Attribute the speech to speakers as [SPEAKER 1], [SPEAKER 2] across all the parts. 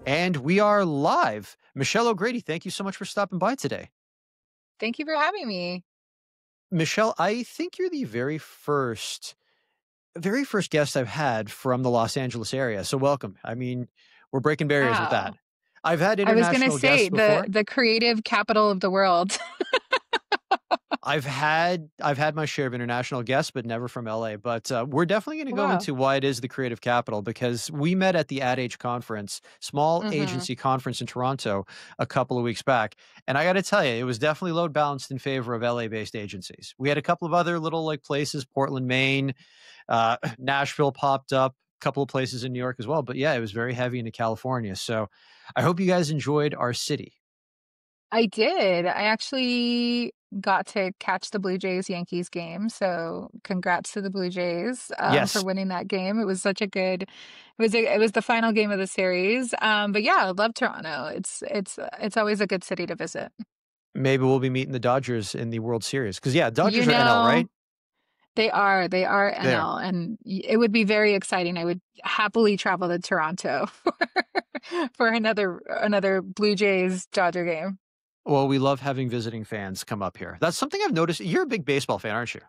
[SPEAKER 1] And we are live. Michelle O'Grady, thank you so much for stopping by today.
[SPEAKER 2] Thank you for having me.
[SPEAKER 1] Michelle, I think you're the very first guest I've had from the Los Angeles area. So welcome. I mean, we're breaking barriers with that.
[SPEAKER 2] Wow.
[SPEAKER 1] I've had
[SPEAKER 2] I was gonna
[SPEAKER 1] international guests
[SPEAKER 2] say
[SPEAKER 1] before.
[SPEAKER 2] the creative capital of the world.
[SPEAKER 1] I've had my share of international guests, but never from LA. But we're definitely going to go
[SPEAKER 2] Wow.
[SPEAKER 1] into why it is the creative capital because we met at the Ad Age conference, small
[SPEAKER 2] hmm
[SPEAKER 1] agency conference in Toronto, a couple of weeks back. And I got to tell you, it was definitely load balanced in favor of LA based agencies. We had a couple of other little like places, Portland, Maine, Nashville popped up, a couple of places in New York as well. But yeah, it was very heavy into California. So I hope you guys enjoyed our city.
[SPEAKER 2] I did. I actually got to catch the Blue Jays Yankees game. So congrats to the Blue Jays for
[SPEAKER 1] Yes,
[SPEAKER 2] winning that game. It was such a good. It was the final game of the series. But yeah, I love Toronto. It's always a good city to visit.
[SPEAKER 1] maybe we'll be meeting the Dodgers in the World Series. Because yeah,
[SPEAKER 2] You
[SPEAKER 1] Dodgers are NL,
[SPEAKER 2] know,
[SPEAKER 1] right?
[SPEAKER 2] they are
[SPEAKER 1] There.
[SPEAKER 2] NL, and it would be very exciting. I would happily travel to Toronto for another Blue Jays Dodger game.
[SPEAKER 1] Well, we love having visiting fans come up here. That's something I've noticed. You're a big baseball fan, aren't you?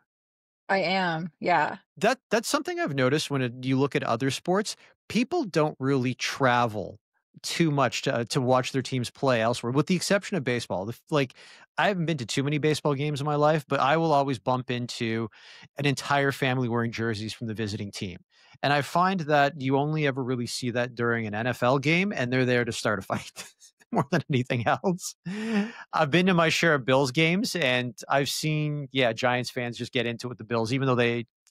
[SPEAKER 2] I am, yeah.
[SPEAKER 1] That's something I've noticed when you look at other sports. People don't really travel too much to watch their teams play elsewhere, with the exception of baseball. Like, I haven't been to too many baseball games in my life, but I will always bump into an entire family wearing jerseys from the visiting team. And I find that you only ever really see that during an NFL game, and they're there to start a fight more than anything else. I've been to my share of Bills games, and I've seen, yeah, Giants fans just get into it with the Bills,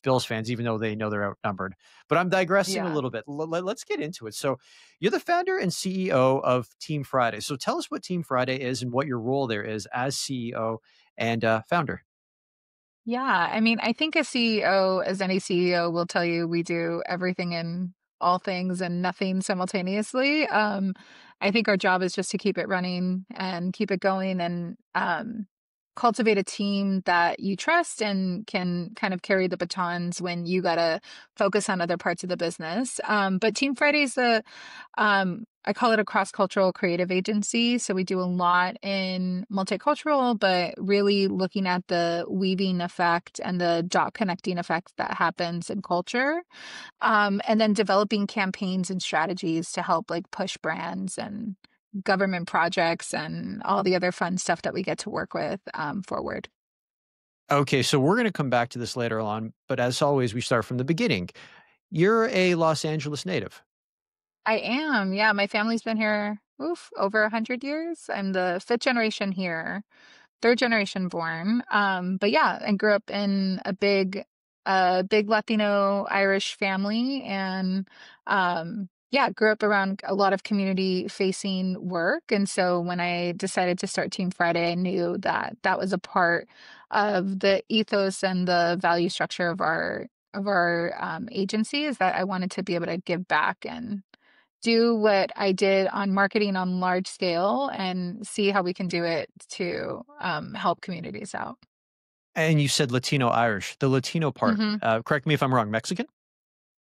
[SPEAKER 1] Bills fans, even though they know they're outnumbered. But I'm digressing a
[SPEAKER 2] Yeah.
[SPEAKER 1] little bit. Let's get into it. So, you're the founder and CEO of Team Friday. So, tell us what Team Friday is and what your role there is as CEO and founder.
[SPEAKER 2] Yeah, I mean, I think a CEO, as any CEO, will tell you we do everything and all things and nothing simultaneously. I think our job is just to keep it running and keep it going and cultivate a team that you trust and can kind of carry the batons when you gotta focus on other parts of the business. But Team Friday's I call it a cross-cultural creative agency. So we do a lot in multicultural, but really looking at the weaving effect and the dot connecting effect that happens in culture. And then developing campaigns and strategies to help like push brands and government projects and all the other fun stuff that we get to work with forward.
[SPEAKER 1] Okay, so we're going to come back to this later on, but as always, we start from the beginning. You're a Los Angeles native.
[SPEAKER 2] I am. Yeah, my family's been here over 100 years. I'm the fifth generation here, third generation born. But yeah, I grew up in a big Latino Irish family, and yeah, grew up around a lot of community facing work. And so when I decided to start Team Friday, I knew that that was a part of the ethos and the value structure of our agency, is that I wanted to be able to give back and do what I did on marketing on large scale and see how we can do it to help communities out.
[SPEAKER 1] And you said Latino Irish. The Latino part,
[SPEAKER 2] hmm
[SPEAKER 1] correct me if I'm wrong, Mexican?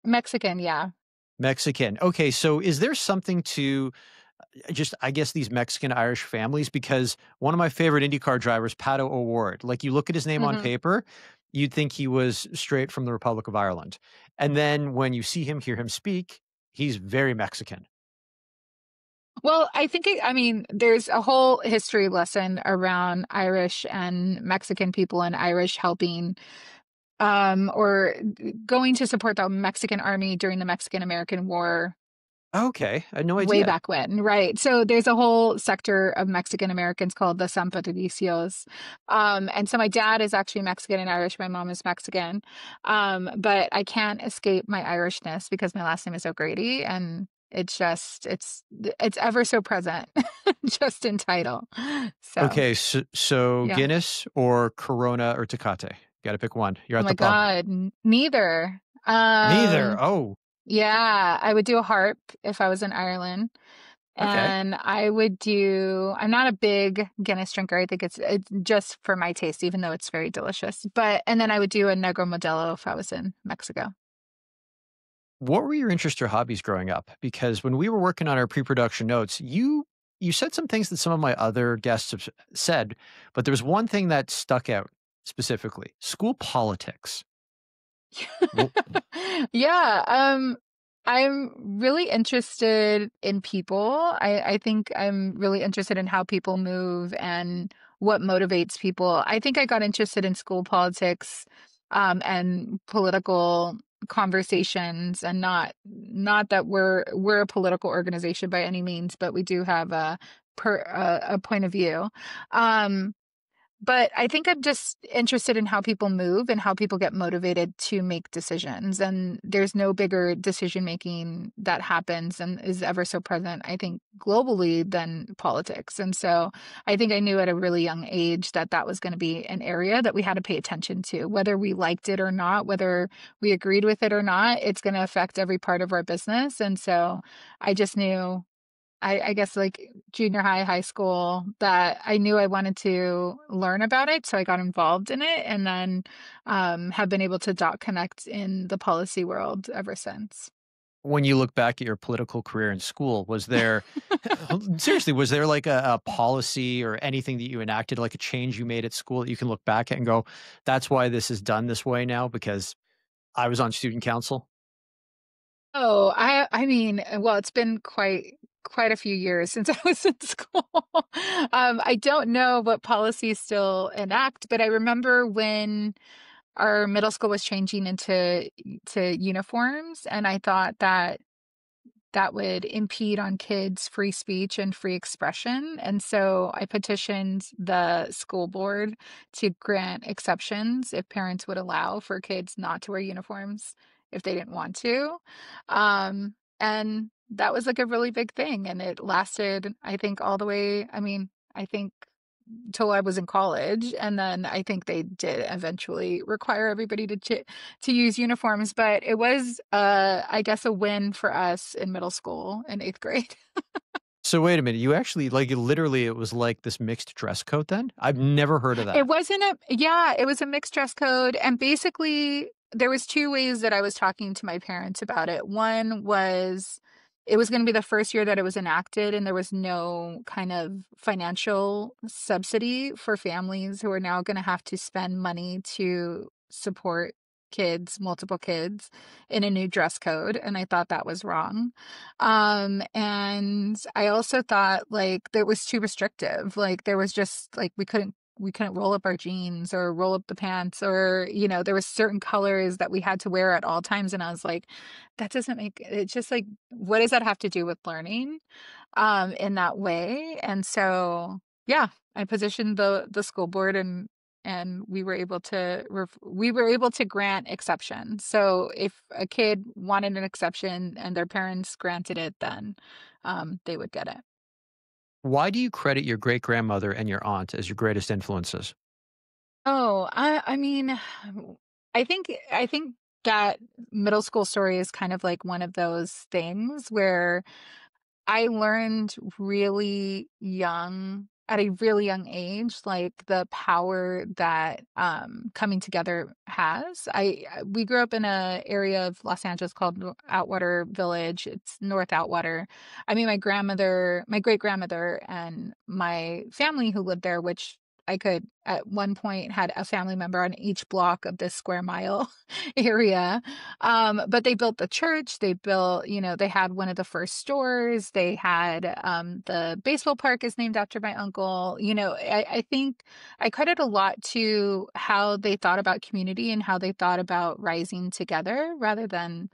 [SPEAKER 2] Mexican, yeah.
[SPEAKER 1] Mexican. Okay, so is there something to just, I guess, these Mexican Irish families? Because one of my favorite IndyCar drivers, Pato O'Ward, like you look at his name on
[SPEAKER 2] hmm
[SPEAKER 1] paper, you'd think he was straight from the Republic of Ireland. And then when you see him, hear him speak, he's very Mexican.
[SPEAKER 2] Well, I mean, there's a whole history lesson around Irish and Mexican people and Irish helping or going to support the Mexican army during the Mexican American War
[SPEAKER 1] Okay, I had no
[SPEAKER 2] way
[SPEAKER 1] idea.
[SPEAKER 2] back when, right? So there's a whole sector of Mexican Americans called the San Patricios. And so my dad is actually Mexican and Irish. My mom is Mexican. But I can't escape my Irishness because my last name is O'Grady, and it's ever so present, just in title. So
[SPEAKER 1] Okay, so
[SPEAKER 2] yeah.
[SPEAKER 1] Guinness or Corona or Tecate? Got to pick one. You're
[SPEAKER 2] Oh
[SPEAKER 1] at
[SPEAKER 2] my
[SPEAKER 1] the pub.
[SPEAKER 2] God, neither.
[SPEAKER 1] Neither. Oh,
[SPEAKER 2] Yeah, I would do a harp if I was in Ireland.
[SPEAKER 1] okay.
[SPEAKER 2] And I'm not a big Guinness drinker. I think it's just for my taste, even though it's very delicious. And then I would do a Negro Modelo if I was in Mexico.
[SPEAKER 1] What were your interests or hobbies growing up? Because when we were working on our pre-production notes, you said some things that some of my other guests have said, but there was one thing that stuck out specifically: school politics. Well,
[SPEAKER 2] Yeah, I'm really interested in people. I think I'm really interested in how people move and what motivates people. I think I got interested in school politics, and political conversations, and not that we're a political organization by any means, but we do have a point of view. Um, but I think I'm just interested in how people move and how people get motivated to make decisions. And there's no bigger decision making that happens and is ever so present, I think, globally than politics. And so I think I knew at a really young age that that was going to be an area that we had to pay attention to, whether we liked it or not, whether we agreed with it or not, it's going to affect every part of our business. And so I just knew, I guess like junior high, high school, that I knew I wanted to learn about it. So I got involved in it, and then have been able to dot connect in the policy world ever since.
[SPEAKER 1] when you look back at your political career in school, was there seriously, was there like a policy or anything that you enacted, like a change you made at school that you can look back at and go, "That's why this is done this way now because I was on student council"?
[SPEAKER 2] Oh, I mean, well, it's been quite a few years since I was in school. I don't know what policies still enact, but I remember when our middle school was changing into to uniforms, and I thought that that would impede on kids' free speech and free expression. And so I petitioned the school board to grant exceptions if parents would allow for kids not to wear uniforms if they didn't want to. And that was like a really big thing. And it lasted, I think, all the way. I mean, I think till I was in college, and then I think they did eventually require everybody to use uniforms, but it was, I guess, a win for us in middle school in 8th grade.
[SPEAKER 1] So wait a minute, you actually like, literally, it was like this mixed dress code then? I've never heard of
[SPEAKER 2] It
[SPEAKER 1] that.
[SPEAKER 2] wasn't a Yeah, it was a mixed dress code, and basically there was 2 ways that I was talking to my parents about it. One was it was gonna be the first year that it was enacted, and there was no kind of financial subsidy for families who are now gonna have to spend money to support kids, multiple kids, in a new dress code, and I thought that was wrong. And I also thought, like, that was too restrictive. Like, there was just like, we couldn't roll up our jeans or roll up the pants, or there was certain colors that we had to wear at all times, and I was like, that doesn't make it's just like, what does that have to do with learning in that way? And so yeah, I positioned the school board, and we were able to grant exceptions. So if a kid wanted an exception and their parents granted it, then they would get it.
[SPEAKER 1] Why do you credit your great-grandmother and your aunt as your greatest influences?
[SPEAKER 2] Oh, I mean, I think that middle school story is kind of like one of those things where I learned really young, at a really young age, like the power that coming together has. We grew up in a area of Los Angeles called Outwater Village. It's North Outwater. I mean, my great grandmother, and my family who lived there, which I could at one point had a family member on each block of this square mile area. But they built the church. They had one of the first stores. They had the baseball park is named after my uncle. I think I credit a lot to how they thought about community and how they thought about rising together rather than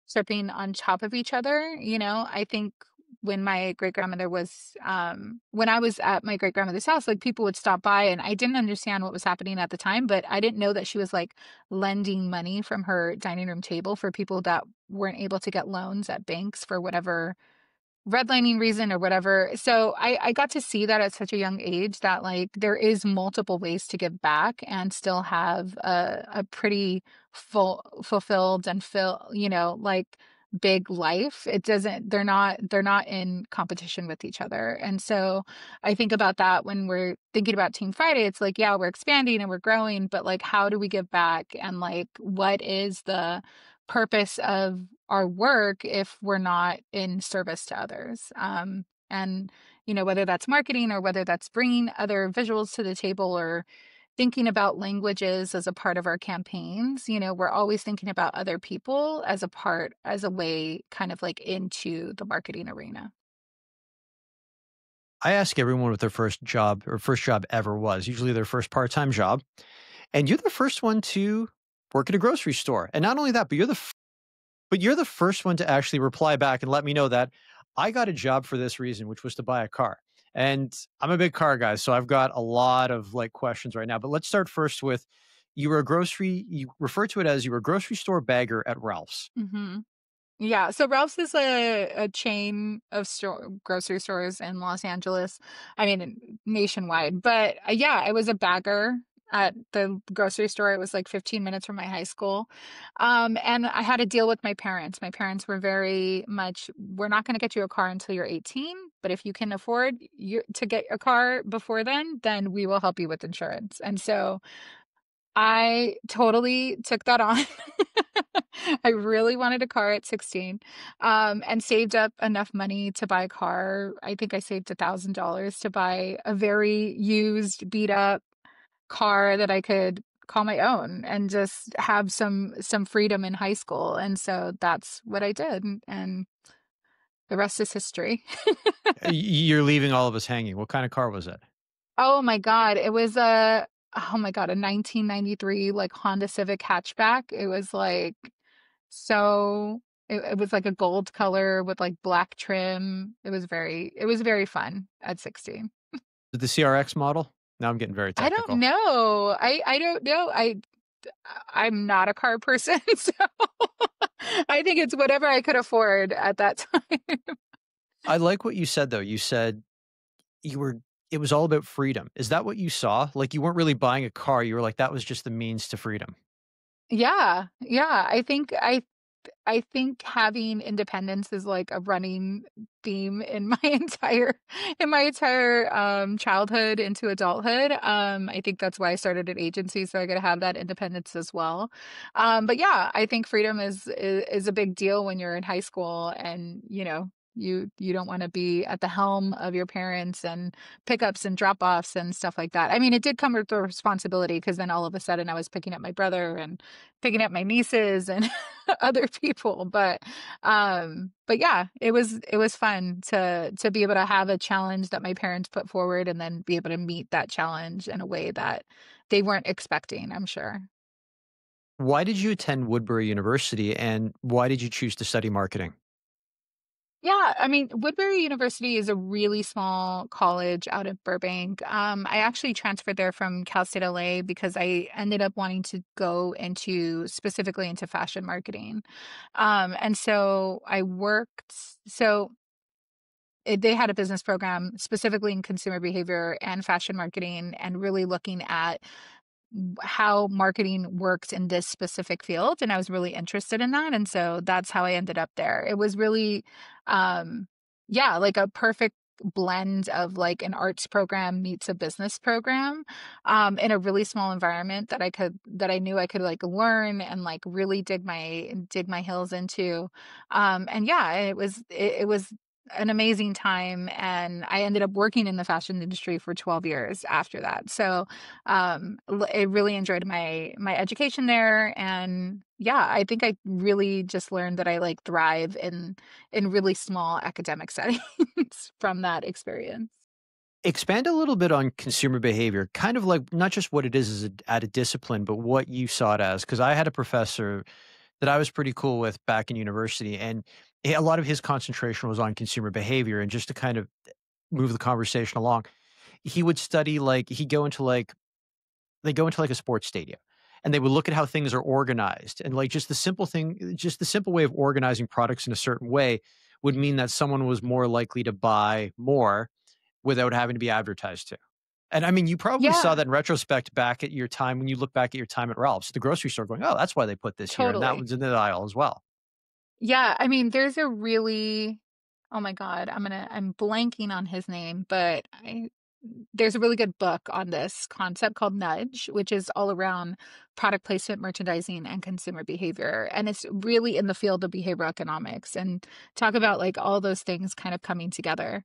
[SPEAKER 2] stepping on top of each other. I think when I was at my great grandmother's house, like people would stop by, and I didn't understand what was happening at the time, but I didn't know that she was like lending money from her dining room table for people that weren't able to get loans at banks for whatever redlining reason or whatever. So I got to see that at such a young age, that like there is multiple ways to give back and still have a pretty fulfilled and like big life. It doesn't they're not in competition with each other. And so I think about that when we're thinking about Team Friday. It's like, yeah, we're expanding and we're growing, but like, how do we give back, and like what is the purpose of our work if we're not in service to others. And whether that's marketing or whether that's bringing other visuals to the table or thinking about languages as a part of our campaigns, we're always thinking about other people as as a way kind of like into the marketing arena.
[SPEAKER 1] I ask everyone what their first job or first job ever was, usually their first part-time job. And you're the first one to work at a grocery store. And not only that, but you're the first one to actually reply back and let me know that I got a job for this reason, which was to buy a car. And I'm a big car guy, so I've got a lot of like questions right now. But let's start first with you refer to it as you were a grocery store bagger at Ralph's.
[SPEAKER 2] Hmm. Yeah, so Ralph's is a chain of grocery stores in Los Angeles. I mean, nationwide. But yeah, I was a bagger at the grocery store. It was like 15 minutes from my high school. And I had a deal with my parents. My parents were very much, we're not going to get you a car until you're 18, but if you can afford to get a car before then we will help you with insurance. And so I totally took that on. I really wanted a car at 16, and saved up enough money to buy a car. I think I saved $1,000 to buy a very used, beat up car that I could call my own and just have some freedom in high school. And so that's what I did, and the rest is history.
[SPEAKER 1] You're leaving all of us hanging. What kind of car was it?
[SPEAKER 2] Oh my God, it was a 1993 like Honda Civic hatchback. It was like so it was like a gold color with like black trim. It was very fun at 16.
[SPEAKER 1] The CRX model? Now I'm getting very
[SPEAKER 2] I don't
[SPEAKER 1] technical.
[SPEAKER 2] know. I don't know. I'm not a car person, so I think it's whatever I could afford at that time.
[SPEAKER 1] I like what you said though. You said you were it was all about freedom. Is that what you saw? Like you weren't really buying a car, you were like that was just the means to freedom.
[SPEAKER 2] Yeah. Yeah. I think having independence is like a running theme in my entire childhood into adulthood. I think that's why I started an agency, so I could have that independence as well. But yeah, I think freedom is a big deal when you're in high school, and you don't want to be at the helm of your parents and pickups and drop offs and stuff like that. I mean, it did come with the responsibility because then all of a sudden I was picking up my brother and picking up my nieces and other people. But yeah, it was fun to be able to have a challenge that my parents put forward and then be able to meet that challenge in a way that they weren't expecting, I'm sure.
[SPEAKER 1] Why did you attend Woodbury University and why did you choose to study marketing?
[SPEAKER 2] Yeah, I mean, Woodbury University is a really small college out of Burbank. I actually transferred there from Cal State LA because I ended up wanting to go specifically into fashion marketing. And so I worked, so they had a business program specifically in consumer behavior and fashion marketing and really looking at how marketing works in this specific field, and I was really interested in that, and so that's how I ended up there. It was really yeah, like a perfect blend of like an arts program meets a business program, in a really small environment that I knew I could like learn and like really dig my heels into. And yeah, it was an amazing time, and I ended up working in the fashion industry for 12 years after that. So I really enjoyed my education there, and yeah, I think I really just learned that I like thrive in really small academic settings from that experience.
[SPEAKER 1] Expand a little bit on consumer behavior, kind of like not just what it is as at a discipline, but what you saw it as. Because I had a professor that I was pretty cool with back in university, and a lot of his concentration was on consumer behavior. And just to kind of move the conversation along, he would study like he'd go into like they go into like a sports stadium and they would look at how things are organized and like just the simple way of organizing products in a certain way would mean that someone was more likely to buy more without having to be advertised to. And I mean, you probably saw
[SPEAKER 2] Yeah,
[SPEAKER 1] that in retrospect back at your time when you look back at your time at Ralph's, the grocery store going, oh, that's why they put this here. And that
[SPEAKER 2] totally.
[SPEAKER 1] one's in the aisle as well.
[SPEAKER 2] Yeah, I mean, there's a really, oh my God, I'm blanking on his name, but there's a really good book on this concept called Nudge, which is all around product placement, merchandising, and consumer behavior. And it's really in the field of behavioral economics and talk about like all those things kind of coming together.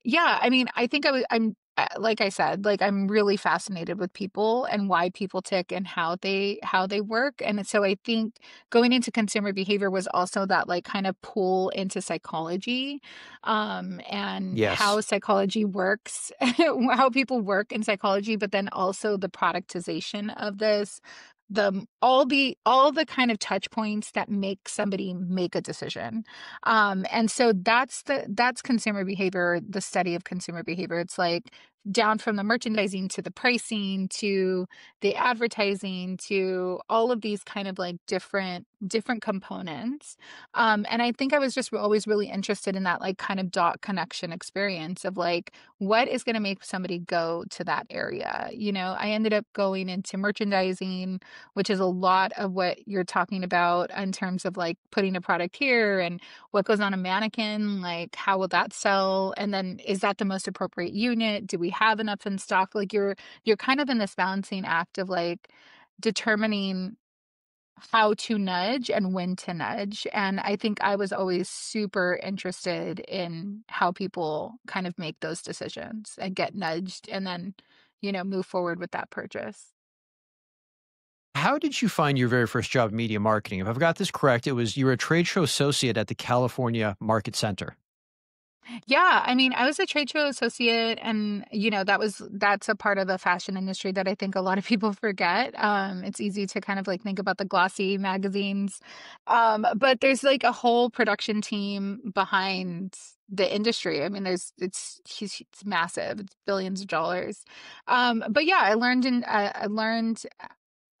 [SPEAKER 2] Yeah, I mean, I think I'm like I said, like I'm really fascinated with people and why people tick and how they work. And so I think going into consumer behavior was also that like kind of pull into psychology, and how
[SPEAKER 1] Yes.
[SPEAKER 2] psychology works, how people work in psychology, but then also the productization of this, all the kind of touch points that make somebody make a decision. And so that's consumer behavior, the study of consumer behavior. It's like down from the merchandising to the pricing to the advertising to all of these kind of like different components. And I think I was just always really interested in that like kind of dot connection experience of like what is going to make somebody go to that area. I ended up going into merchandising, which is a lot of what you're talking about in terms of like putting a product here and what goes on a mannequin, like how will that sell? And then is that the most appropriate unit? Do we have enough in stock? Like you're kind of in this balancing act of like determining how to nudge and when to nudge. And I think I was always super interested in how people kind of make those decisions and get nudged and then, move forward with that purchase.
[SPEAKER 1] How did you find your very first job in media marketing? If I've got this correct, it was you were a trade show associate at the California Market Center.
[SPEAKER 2] Yeah, I mean, I was a trade show associate, and that's a part of the fashion industry that I think a lot of people forget. It's easy to kind of like think about the glossy magazines, but there's like a whole production team behind the industry. I mean, it's massive, it's billions of dollars. But yeah, I learned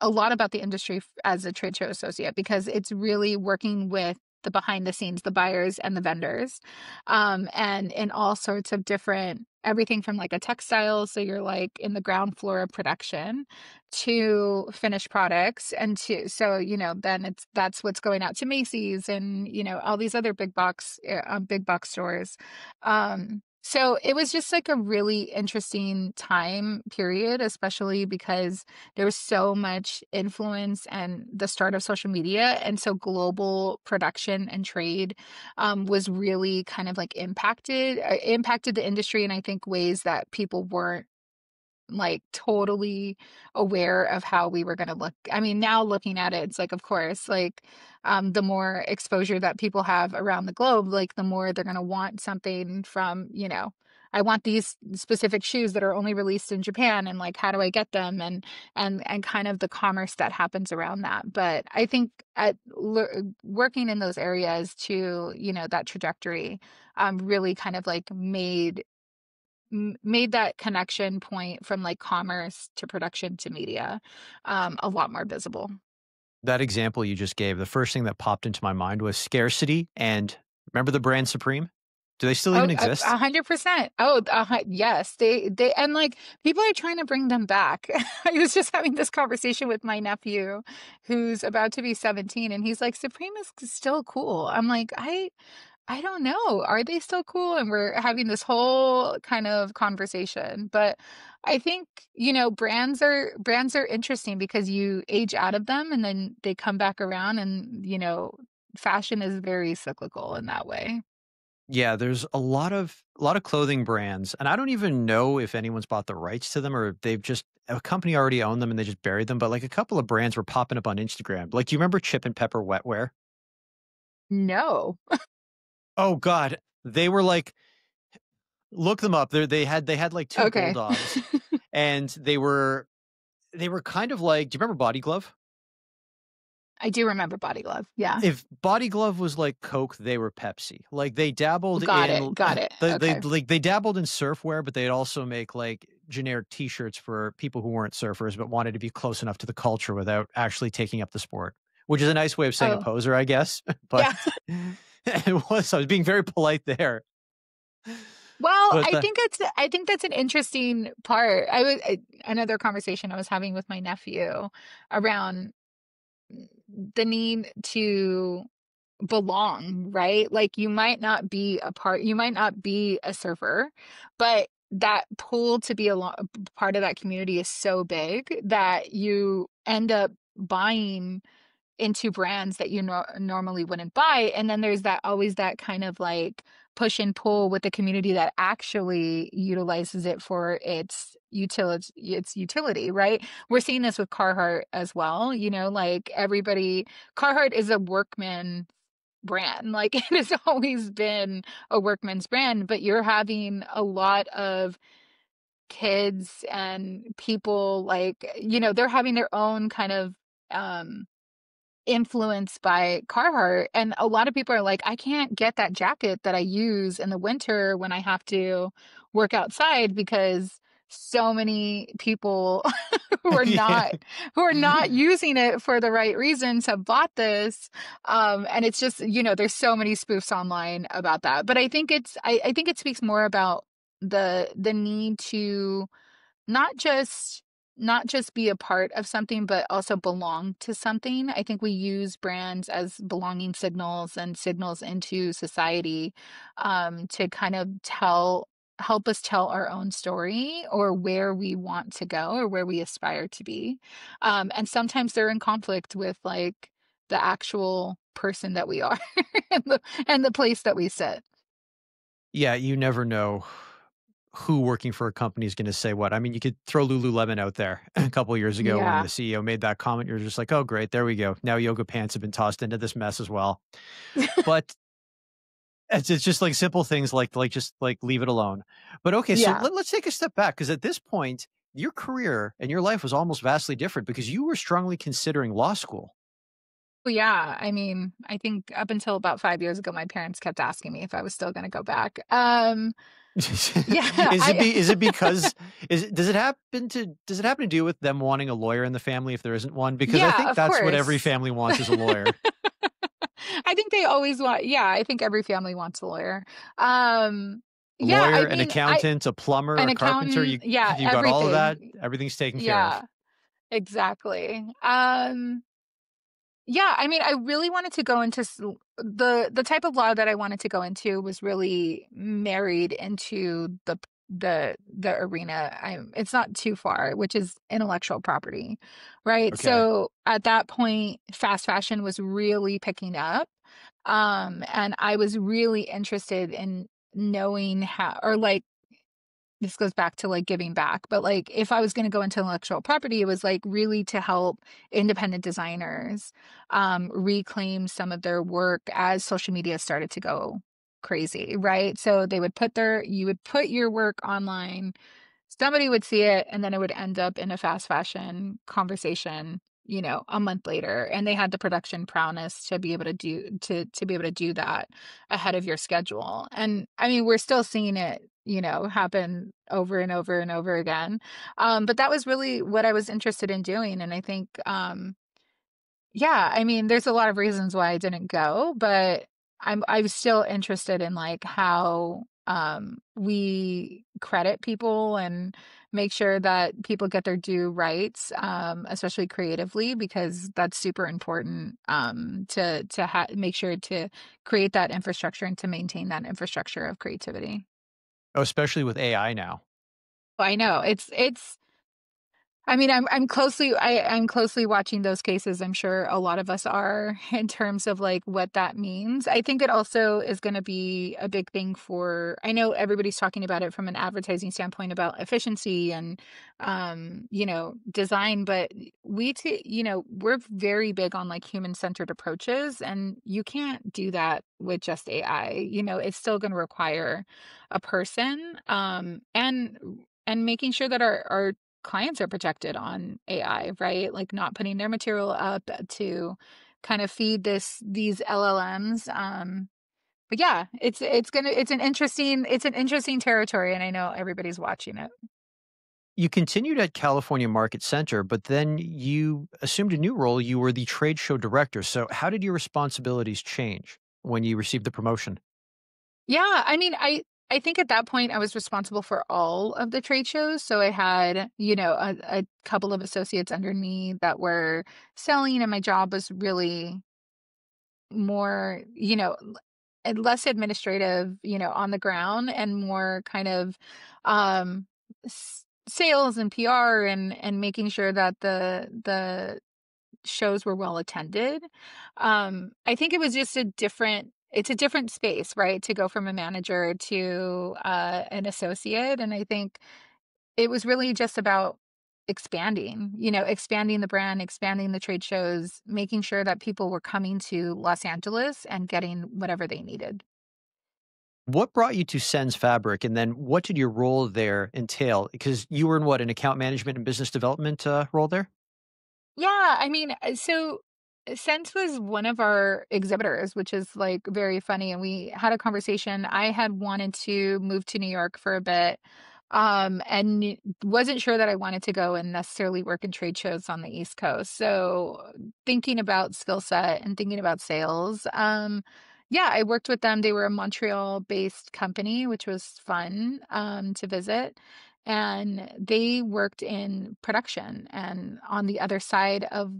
[SPEAKER 2] a lot about the industry as a trade show associate because it's really working with the behind the scenes, the buyers and the vendors, and in all sorts of different everything from like a textile, so you're like in the ground floor of production, to finished products, and to so then that's what's going out to Macy's and all these other big box stores. So it was just like a really interesting time period, especially because there was so much influence and the start of social media. And so global production and trade was really kind of like impacted the industry in, I think, ways that people weren't like totally aware of how we were going to look. I mean, now looking at it, it's like, of course, like the more exposure that people have around the globe, like the more they're going to want something from, I want these specific shoes that are only released in Japan, and like how do I get them, and kind of the commerce that happens around that. But I think working in those areas to, that trajectory really kind of like made that connection point from like commerce to production to media a lot more visible.
[SPEAKER 1] That example you just gave, the first thing that popped into my mind was scarcity. And remember the brand Supreme? Do they still
[SPEAKER 2] Oh,
[SPEAKER 1] even
[SPEAKER 2] a
[SPEAKER 1] exist?
[SPEAKER 2] 100%. Oh, yes, they and like people are trying to bring them back. I was just having this conversation with my nephew, who's about to be 17, and he's like, "Supreme is still cool." I'm like, I don't know. Are they still cool? And we're having this whole kind of conversation. But I think, brands are interesting because you age out of them and then they come back around, and, fashion is very cyclical in that way.
[SPEAKER 1] Yeah, there's a lot of clothing brands, and I don't even know if anyone's bought the rights to them or if they've just a company already owned them and they just buried them. But like a couple of brands were popping up on Instagram. Like, do you remember Chip and Pepper wetwear?
[SPEAKER 2] No.
[SPEAKER 1] Oh God, they were like, look them up. They had like two
[SPEAKER 2] Okay.
[SPEAKER 1] bulldogs, and they were kind of like. Do you remember Body Glove?
[SPEAKER 2] I do remember Body Glove. Yeah.
[SPEAKER 1] If Body Glove was like Coke, they were Pepsi. Like they dabbled
[SPEAKER 2] Got it.
[SPEAKER 1] in
[SPEAKER 2] Got it.
[SPEAKER 1] they
[SPEAKER 2] Okay.
[SPEAKER 1] like they dabbled in surfwear, but they'd also make like generic T-shirts for people who weren't surfers but wanted to be close enough to the culture without actually taking up the sport. Which is a nice way of saying a
[SPEAKER 2] Oh,
[SPEAKER 1] poser, I guess. But
[SPEAKER 2] yeah.
[SPEAKER 1] I was being very polite there.
[SPEAKER 2] Well,
[SPEAKER 1] But
[SPEAKER 2] I think that's an interesting part. Another conversation I was having with my nephew around the need to belong, right? Like you might not be a surfer, but that pull to be part of that community is so big that you end up buying into brands that you normally wouldn't buy. And then there's that always that kind of like push and pull with the community that actually utilizes it for its utility, right? We're seeing this with Carhartt as well. Like everybody, Carhartt is a workman brand. Like it has always been a workman's brand, but you're having a lot of kids and people like, they're having their own kind of influenced by Carhartt. And a lot of people are like, I can't get that jacket that I use in the winter when I have to work outside because so many people who are
[SPEAKER 1] Yeah.
[SPEAKER 2] not who are not using it for the right reasons have bought this. And it's just, there's so many spoofs online about that. But I think it speaks more about the need to not just not just be a part of something, but also belong to something. I think we use brands as belonging signals and signals into society, to kind of help us tell our own story or where we want to go or where we aspire to be. And sometimes they're in conflict with like the actual person that we are and the place that we sit.
[SPEAKER 1] Yeah, you never know who working for a company is gonna say what. I mean, you could throw Lululemon out there a couple years ago when
[SPEAKER 2] Yeah.
[SPEAKER 1] the CEO made that comment, you're just like, "Oh, great, there we go. Now yoga pants have been tossed into this mess as well." But it's just like simple things like just like leave it alone. But okay, so
[SPEAKER 2] Yeah.
[SPEAKER 1] let's take a step back because at this point, your career and your life was almost vastly different because you were strongly considering law school.
[SPEAKER 2] Well, yeah, I mean, I think up until about 5 years ago, my parents kept asking me if I was still gonna go back. Yeah,
[SPEAKER 1] Is it because does it happen to do with them wanting a lawyer in the family if there isn't one? Because I
[SPEAKER 2] yeah,
[SPEAKER 1] think
[SPEAKER 2] of
[SPEAKER 1] that's what every
[SPEAKER 2] course.
[SPEAKER 1] family wants is a lawyer.
[SPEAKER 2] I think they always want yeah, I think every family wants a lawyer. Um,
[SPEAKER 1] A
[SPEAKER 2] yeah, I
[SPEAKER 1] lawyer, an
[SPEAKER 2] mean, I
[SPEAKER 1] accountant, a plumber,
[SPEAKER 2] an
[SPEAKER 1] a carpenter,
[SPEAKER 2] accountant, yeah,
[SPEAKER 1] you got all of that,
[SPEAKER 2] everything.
[SPEAKER 1] everything's taken care of.
[SPEAKER 2] Yeah, exactly. Yeah, I mean, I really wanted to go into the type of law that I wanted to go into was really married into the arena. It's not too far, which is intellectual property, right?
[SPEAKER 1] Okay.
[SPEAKER 2] So at that point, fast fashion was really picking up, and I was really interested in knowing how or like this goes back to like giving back, but like if I was going to go into intellectual property, it was like really to help independent designers reclaim some of their work as social media started to go crazy, right? So you would put your work online, somebody would see it, and then it would end up in a fast fashion conversation, a month later. And they had the production prowess to be able to be able to do that ahead of your schedule. And I mean, we're still seeing it, happen over and over and over again. But that was really what I was interested in doing. And I think yeah, I mean, there's a lot of reasons why I didn't go, but I was still interested in like how we credit people and make sure that people get their due rights, especially creatively, because that's super important to make sure to create that infrastructure and to maintain that infrastructure of creativity.
[SPEAKER 1] Oh, especially with AI now.
[SPEAKER 2] I know it's I mean, I'm closely watching those cases. I'm sure a lot of us are in terms of like what that means. I think it also is going to be a big thing for I know everybody's talking about it from an advertising standpoint about efficiency and design, but we're very big on like human-centered approaches and you can't do that with just AI. It's still going to require a person and making sure that our clients are protected on AI, right? Like not putting their material up to kind of feed these LLMs. But yeah, it's an interesting territory, and I know everybody's watching it.
[SPEAKER 1] You continued at California Market Center, but then you assumed a new role. You were the trade show director. So how did your responsibilities change when you received the promotion?
[SPEAKER 2] Yeah, I mean, I think at that point I was responsible for all of the trade shows. So I had, a couple of associates under me that were selling, and my job was really more, and less administrative, on the ground, and more kind of sales and PR, and making sure that the shows were well attended. I think it was just it's a different space, right? To go from a manager to an associate. And I think it was really just about expanding the brand, expanding the trade shows, making sure that people were coming to Los Angeles and getting whatever they needed.
[SPEAKER 1] What brought you to Sense Fabric, and then what did your role there entail? Because you were in what, an account management and business development role there?
[SPEAKER 2] Yeah, I mean, so Sense was one of our exhibitors, which is like very funny. And we had a conversation. I had wanted to move to New York for a bit, and wasn't sure that I wanted to go and necessarily work in trade shows on the East Coast. So thinking about skill set and thinking about sales, yeah, I worked with them. They were a Montreal-based company, which was fun to visit, and they worked in production and on the other side of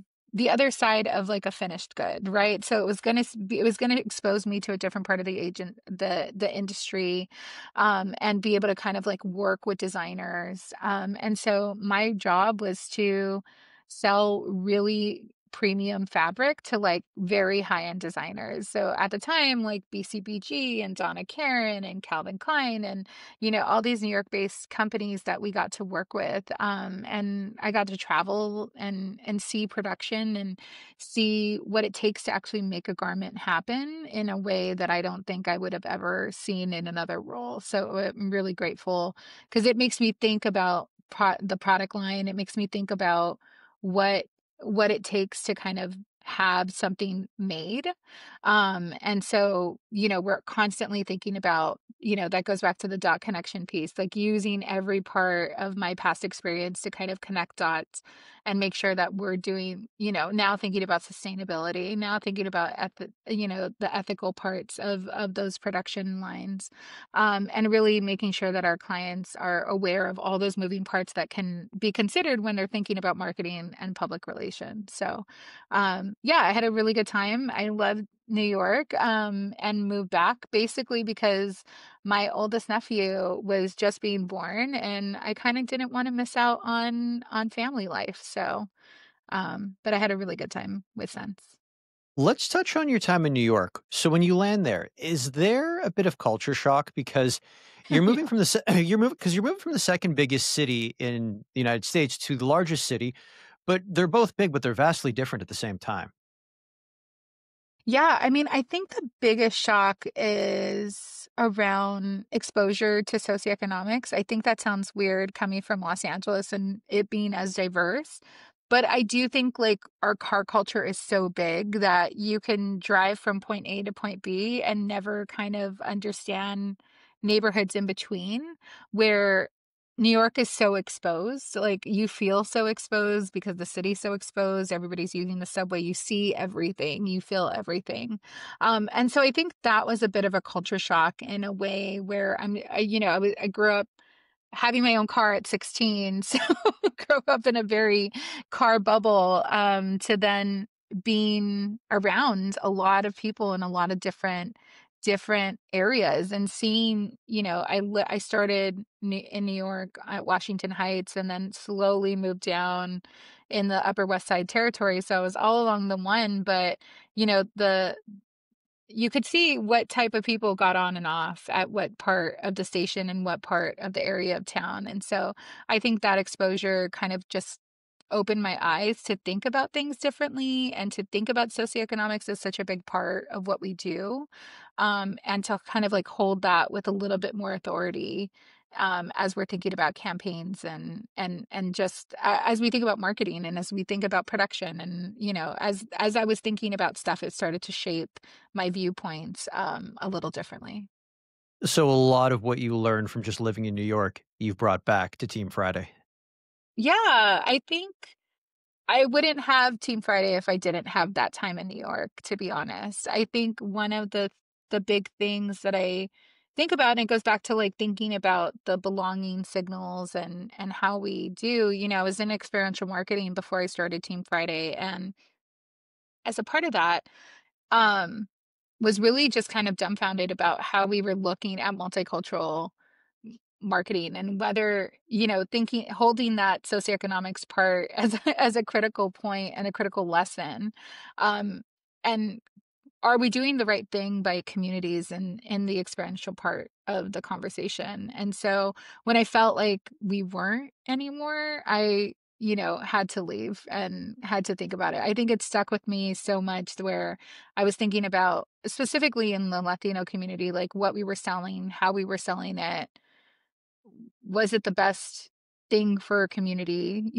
[SPEAKER 2] like a finished good, right? So it was going to expose me to a different part of the industry, and be able to kind of like work with designers. And so my job was to sell really premium fabric to like very high-end designers. So at the time, like BCBG and Donna Karan and Calvin Klein, and all these New York-based companies that we got to work with. And I got to travel and see production and see what it takes to actually make a garment happen in a way that I don't think I would have ever seen in another role. So I'm really grateful because it makes me think about the product line. It makes me think about what what it takes to kind of have something made. And so, we're constantly thinking about, that goes back to the dot connection piece, like using every part of my past experience to kind of connect dots and make sure that we're doing, now thinking about sustainability, now thinking about the ethical parts of those production lines, and really making sure that our clients are aware of all those moving parts that can be considered when they're thinking about marketing and public relations. So, yeah, I had a really good time. I loved New York, and moved back basically because my oldest nephew was just being born, and I kind of didn't want to miss out on family life. So, but I had a really good time with Sense.
[SPEAKER 1] Let's touch on your time in New York. So when you land there, is there a bit of culture shock because you're moving
[SPEAKER 2] Yeah.
[SPEAKER 1] from you're moving from the second biggest city in the United States to the largest city, but they're both big, but they're vastly different at the same time.
[SPEAKER 2] Yeah, I mean, I think the biggest shock is around exposure to socioeconomics. I think that sounds weird coming from Los Angeles and it being as diverse. But I do think like our car culture is so big that you can drive from point A to point B and never kind of understand neighborhoods in between, where New York is so exposed. Like you feel so exposed because the city's so exposed. Everybody's using the subway. You see everything, you feel everything. And so I think that was a bit of a culture shock in a way where I grew up having my own car at 16. So grew up in a very car bubble, to then being around a lot of people in a lot of different areas and seeing, I started in New York at Washington Heights and then slowly moved down in the Upper West Side territory. So I was all along the one, but the you could see what type of people got on and off at what part of the station and what part of the area of town. And so I think that exposure kind of just opened my eyes to think about things differently and to think about socioeconomics as such a big part of what we do. And to kind of like hold that with a little bit more authority, as we're thinking about campaigns and just as we think about marketing and as we think about production. And as I was thinking about stuff, it started to shape my viewpoints a little differently.
[SPEAKER 1] So a lot of what you learned from just living in New York, you've brought back to Team Friday.
[SPEAKER 2] Yeah, I think I wouldn't have Team Friday if I didn't have that time in New York, to be honest. I think one of the big things that I think about, and it goes back to like thinking about the belonging signals and how we do, I was in experiential marketing before I started Team Friday. And as a part of that, um was really just kind of dumbfounded about how we were looking at multicultural marketing and whether, thinking holding that socioeconomics part as as a critical point and a critical lesson. Um, and are we doing the right thing by communities and in the experiential part of the conversation? And so when I felt like we weren't anymore, I, had to leave and had to think about it. I think it stuck with me so much where I was thinking about specifically in the Latino community, like what we were selling, how we were selling it, was it the best thing for a community,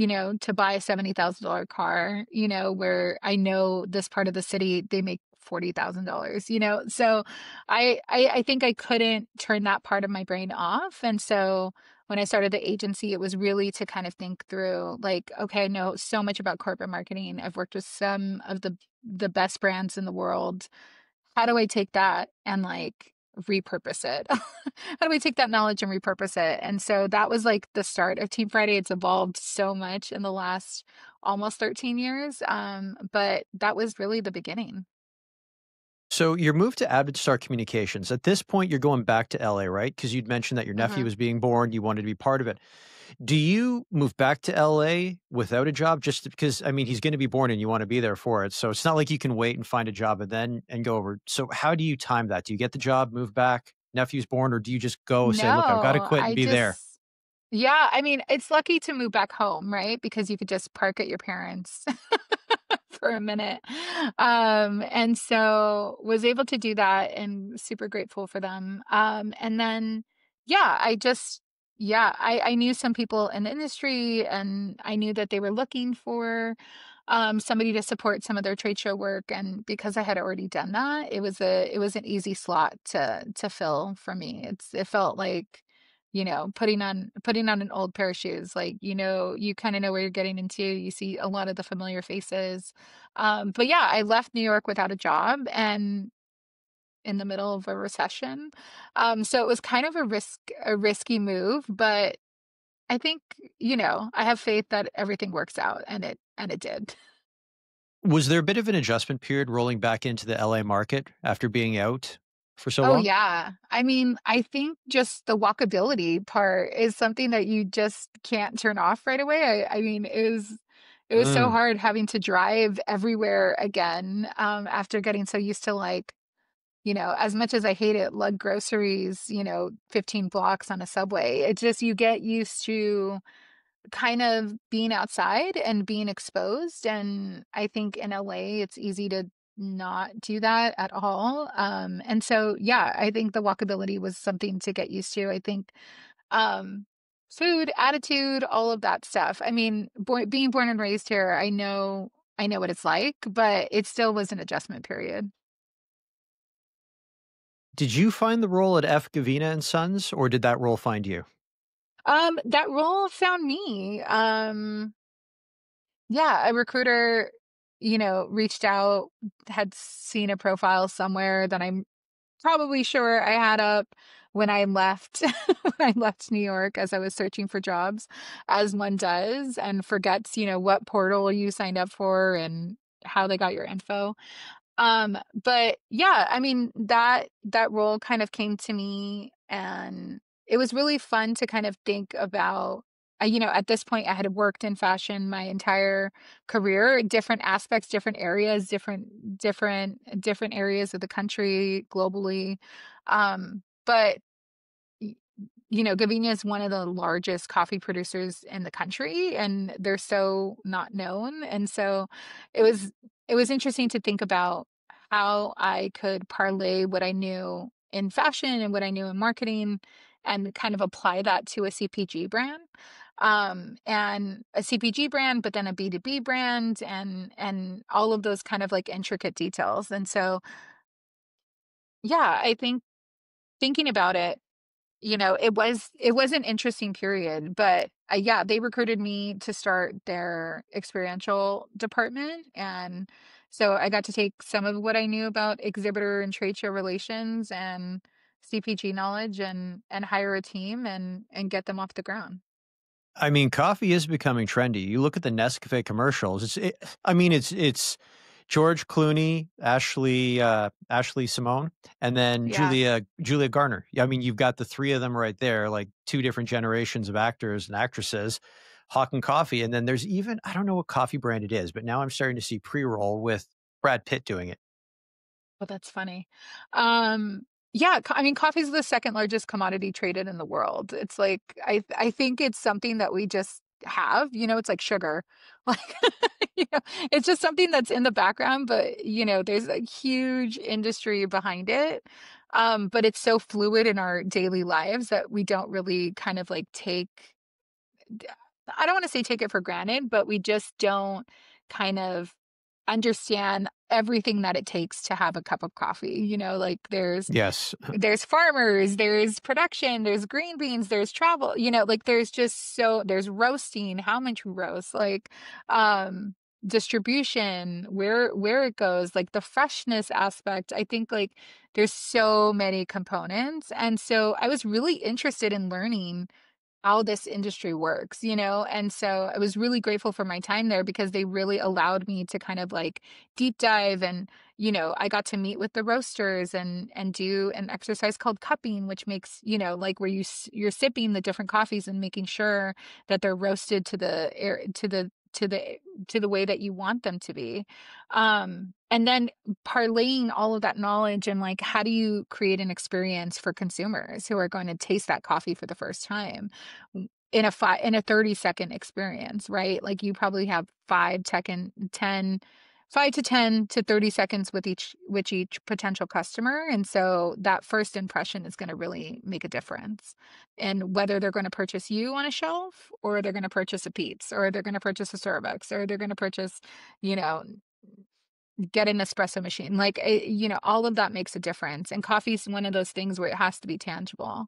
[SPEAKER 2] to buy a $70,000 car, where I know this part of the city, they make $40,000, So I think I couldn't turn that part of my brain off. And so when I started the agency, it was really to kind of think through like, okay, I know so much about corporate marketing. I've worked with some of the best brands in the world. How do I take that and like repurpose it? How do we take that knowledge and repurpose it? And so that was like the start of Team Friday. It's evolved so much in the last almost 13 years. But that was really the beginning.
[SPEAKER 1] So your move to Avid Star Communications, at this point, you're going back to LA, right? Because you'd mentioned that your nephew
[SPEAKER 2] Mhm.
[SPEAKER 1] was being born, you wanted to be part of it. Do you move back to LA without a job just because, I mean, he's going to be born and you want to be there for it. So it's not like you can wait and find a job and then and go over. So how do you time that? Do you get the job, move back, nephew's born, or do you just go say, look, I've got to
[SPEAKER 2] No,
[SPEAKER 1] quit and
[SPEAKER 2] I
[SPEAKER 1] be there?
[SPEAKER 2] just, yeah, I mean, it's lucky to move back home, right? Because you could just park at your parents' for a minute. And so was able to do that and super grateful for them. And then, yeah, I knew some people in the industry and I knew that they were looking for somebody to support some of their trade show work. And because I had already done that, it was an easy slot to fill for me. It felt like, putting on an old pair of shoes, like, you kind of know where you're getting into. You see a lot of the familiar faces. But yeah, I left New York without a job and in the middle of a recession. So it was kind of a risky move, but I think, I have faith that everything works out and it did.
[SPEAKER 1] Was there a bit of an adjustment period rolling back into the LA market after being out for so
[SPEAKER 2] Oh,
[SPEAKER 1] long?
[SPEAKER 2] yeah. I mean, I think just the walkability part is something that you just can't turn off right away. I mean, it was so
[SPEAKER 1] Mm.
[SPEAKER 2] hard having to drive everywhere again, after getting so used to, like, as much as I hate it, lug groceries, 15 blocks on a subway. It just you get used to kind of being outside and being exposed. And I think in LA, it's easy to not do that at all. And so, yeah, I think the walkability was something to get used to. I think um, food, attitude, all of that stuff. I mean, being born and raised here, I know what it's like, but it still was an adjustment period.
[SPEAKER 1] Did you find the role at F. Gavina and Sons, or did that role find you?
[SPEAKER 2] That role found me. Yeah, a recruiter, reached out, had seen a profile somewhere that I'm probably sure I had up when I left when I left New York as I was searching for jobs, as one does, and forgets, what portal you signed up for and how they got your info. But yeah, I mean that role kind of came to me and it was really fun to kind of think about at this point I had worked in fashion my entire career, different aspects, different areas, different areas of the country, globally. But Gavinia is one of the largest coffee producers in the country, and they're so not known. And so it was it was interesting to think about how I could parlay what I knew in fashion and what I knew in marketing and kind of apply that to a CPG brand. And a CPG brand, but then a B2B brand and all of those kind of like intricate details. And so yeah, I think thinking about it, it was an interesting period, but yeah, they recruited me to start their experiential department, and so I got to take some of what I knew about exhibitor and trade show relations and CPG knowledge and hire a team and get them off the ground.
[SPEAKER 1] I mean, coffee is becoming trendy. You look at the Nescafe commercials. I mean, it's George Clooney, Ashley Simone, and then
[SPEAKER 2] Yeah.
[SPEAKER 1] Julia Garner. I mean, you've got the 3 of them right there, like 2 different generations of actors and actresses hawking coffee, and then there's even I don't know what coffee brand it is, but now I'm starting to see pre-roll with Brad Pitt doing it.
[SPEAKER 2] Well, that's funny. Um, yeah, I mean, coffee is the second largest commodity traded in the world. It's like I think it's something that we just have, it's like sugar. Like, it's just something that's in the background, but there's a huge industry behind it. But it's so fluid in our daily lives that we don't really kind of like I don't want to say take it for granted, but we just don't kind of understand everything that it takes to have a cup of coffee. Like
[SPEAKER 1] Yes.
[SPEAKER 2] there's farmers, there's production, there's green beans, there's travel, like there's roasting, how much we roast, like distribution, where it goes, like the freshness aspect. I think like there's so many components. And so I was really interested in learning how this industry works. And so I was really grateful for my time there because they really allowed me to kind of like deep dive and I got to meet with the roasters and do an exercise called cupping, which makes like where you're sipping the different coffees and making sure that they're roasted to the air to the way that you want them to be. And then parlaying all of that knowledge and like how do you create an experience for consumers who are going to taste that coffee for the first time in a 30-second experience, right? Like you probably have 5 to 10 to 30 seconds with each potential customer. And so that first impression is going to really make a difference in whether they're going to purchase you on a shelf or they're going to purchase a Pete's or they're going to purchase a Starbucks or they're going to purchase, you know, get an espresso machine. Like, all of that makes a difference. And coffee is one of those things where it has to be tangible.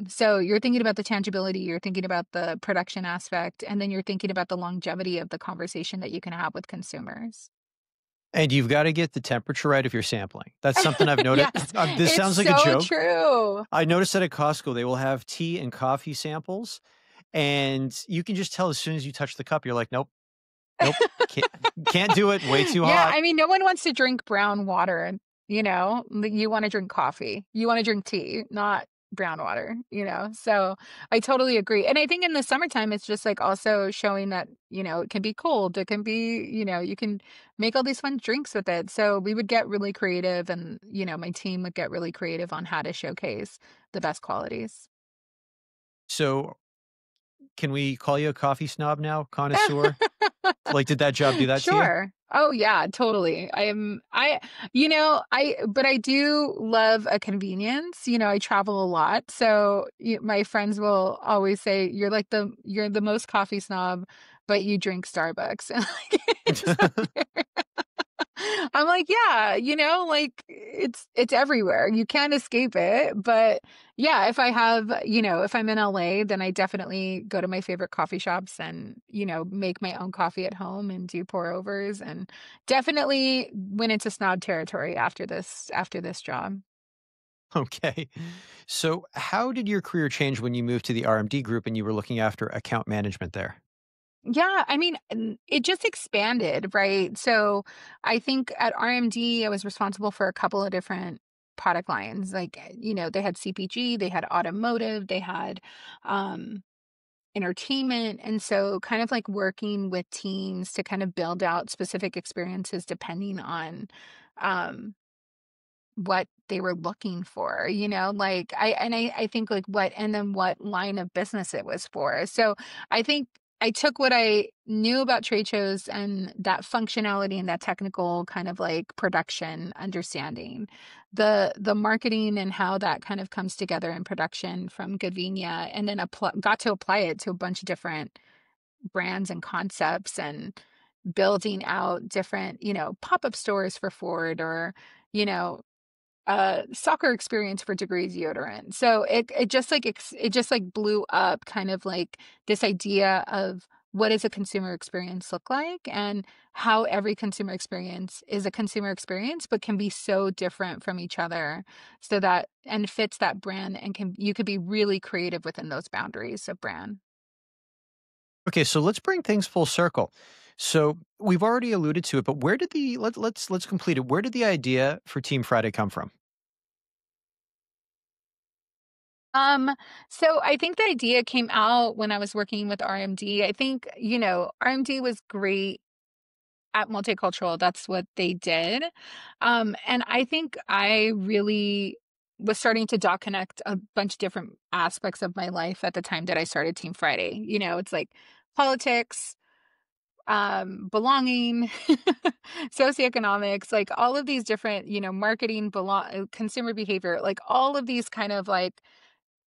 [SPEAKER 2] So you're thinking about the tangibility, you're thinking about the production aspect, and then you're thinking about the longevity of the conversation that you can have with consumers.
[SPEAKER 1] And you've gotta get the temperature right if you're sampling. That's something I've noticed.
[SPEAKER 2] Yes,
[SPEAKER 1] This
[SPEAKER 2] it's
[SPEAKER 1] sounds like a
[SPEAKER 2] so
[SPEAKER 1] joke.
[SPEAKER 2] true.
[SPEAKER 1] I noticed that at Costco, they will have tea and coffee samples, and you can just tell as soon as you touch the cup, you're like, "Nope, nope, can't can't do it, way too
[SPEAKER 2] Yeah,
[SPEAKER 1] hot."
[SPEAKER 2] I mean, no one wants to drink brown water. You want to drink coffee. You want to drink tea, not brown water. So I totally agree. And I think in the summertime, it's just like also showing that it can be cold. It can be you can make all these fun drinks with it. So we would get really creative and my team would get really creative on how to showcase the best qualities.
[SPEAKER 1] So, can we call you a coffee snob now? Connoisseur? Like, did that job do that to you?
[SPEAKER 2] Sure. Oh yeah, totally. But I do love a convenience. I travel a lot. So my friends will always say, you're the most coffee snob, but you drink Starbucks. And like, it's I'm like, yeah, like it's everywhere. You can't escape it. But yeah, if I'm in LA, then I definitely go to my favorite coffee shops and make my own coffee at home and do pour overs and definitely went into snob territory after this job.
[SPEAKER 1] Okay. So, how did your career change when you moved to the RMD group and you were looking after account management there?
[SPEAKER 2] Yeah, I mean, it just expanded, right? So I think at RMD, I was responsible for a couple of different product lines. Like they had CPG, they had automotive, they had um, entertainment. And so kind of like working with teams to kind of build out specific experiences depending on um, what they were looking for. Like I think like what line of business it was for. So I think I took what I knew about trade shows and that functionality and that technical kind of like production understanding, the marketing and how that kind of comes together in production from Gavinia, and then got to apply it to a bunch of different brands and concepts and building out different pop-up stores for Ford or you know soccer experience for Degree deodorant. So it just like blew up kind of like this idea of what does a consumer experience look like and how every consumer experience is a consumer experience but can be so different from each other so that and fits that brand and can you could be really creative within those boundaries of brand.
[SPEAKER 1] Okay, so let's bring things full circle. So we've already alluded to it, but where did the let's complete it. Where did the idea for Team Friday come from?
[SPEAKER 2] Um, so I think the idea came out when I was working with RMD. I think, RMD was great at multicultural. That's what they did. And I think I really was starting to dot connect a bunch of different aspects of my life at the time that I started Team Friday. It's like politics, belonging, socioeconomics, like all of these different, marketing, consumer behavior, like all of these kind of like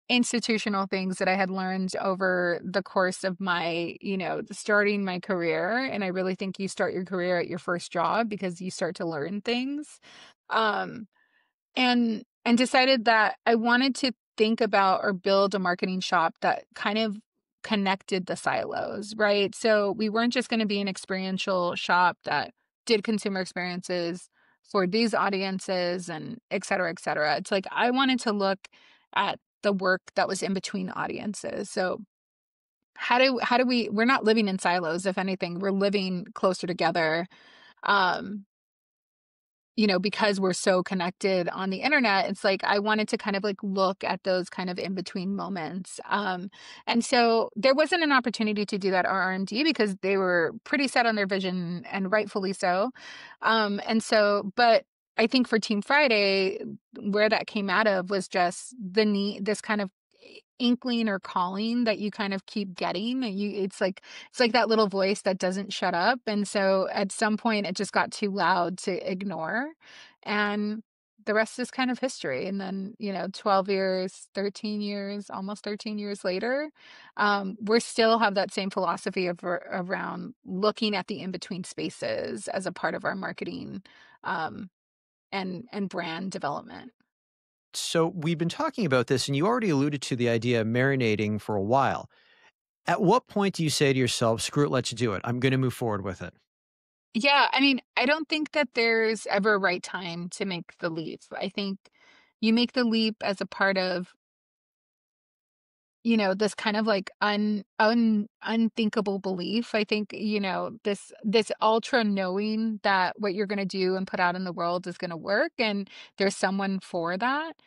[SPEAKER 2] institutional things that I had learned over the course of my, starting my career. And I really think you start your career at your first job because you start to learn things. Um, and decided that I wanted to think about or build a marketing shop that kind of connected the silos, right? So we weren't just going to be an experiential shop that did consumer experiences for these audiences and et cetera, et cetera. It's like I wanted to look at the work that was in between audiences. So we're not living in silos, if anything, we're living closer together. Um, because we're so connected on the internet, it's like I wanted to kind of like look at those kind of in between moments. And so there wasn't an opportunity to do that at RMD because they were pretty set on their vision and rightfully so. But I think for Team Friday, where that came out of was just the need, this kind of inkling or calling that you kind of keep getting. It's like that little voice that doesn't shut up. And so at some point it just got too loud to ignore. And the rest is kind of history. And then, 12 years, 13 years, almost 13 years later, we still have that same philosophy around looking at the in-between spaces as a part of our marketing um, and brand development.
[SPEAKER 1] So we've been talking about this, and you already alluded to the idea of marinating for a while. At what point do you say to yourself, "Screw it, let's do it. I'm going to move forward with it"?
[SPEAKER 2] Yeah, I mean, I don't think that there's ever a right time to make the leap. I think you make the leap as a part of, this kind of like unthinkable belief. I think, this ultra knowing that what you're going to do and put out in the world is going to work and there's someone for that.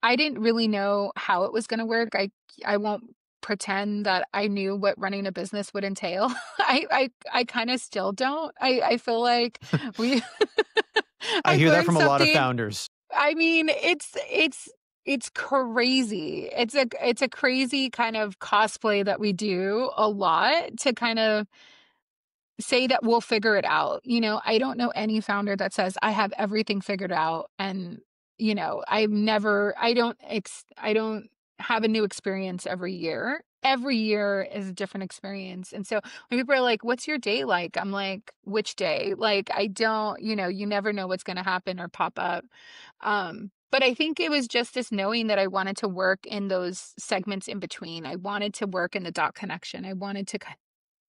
[SPEAKER 2] I didn't really know how it was gonna work. I won't pretend that I knew what running a business would entail. I kinda still don't. I feel like we
[SPEAKER 1] I
[SPEAKER 2] I've
[SPEAKER 1] hear that
[SPEAKER 2] learned
[SPEAKER 1] from a lot of
[SPEAKER 2] something.
[SPEAKER 1] founders.
[SPEAKER 2] I mean, it's crazy. It's a crazy kind of cosplay that we do a lot to kind of say that we'll figure it out. I don't know any founder that says I have everything figured out and, I don't have a new experience every year. Every year is a different experience. And so when people are like, "What's your day like?" I'm like, "Which day?" Like I don't, you never know what's going to happen or pop up. But I think it was just this knowing that I wanted to work in those segments in between. I wanted to work in the dot connection. I wanted to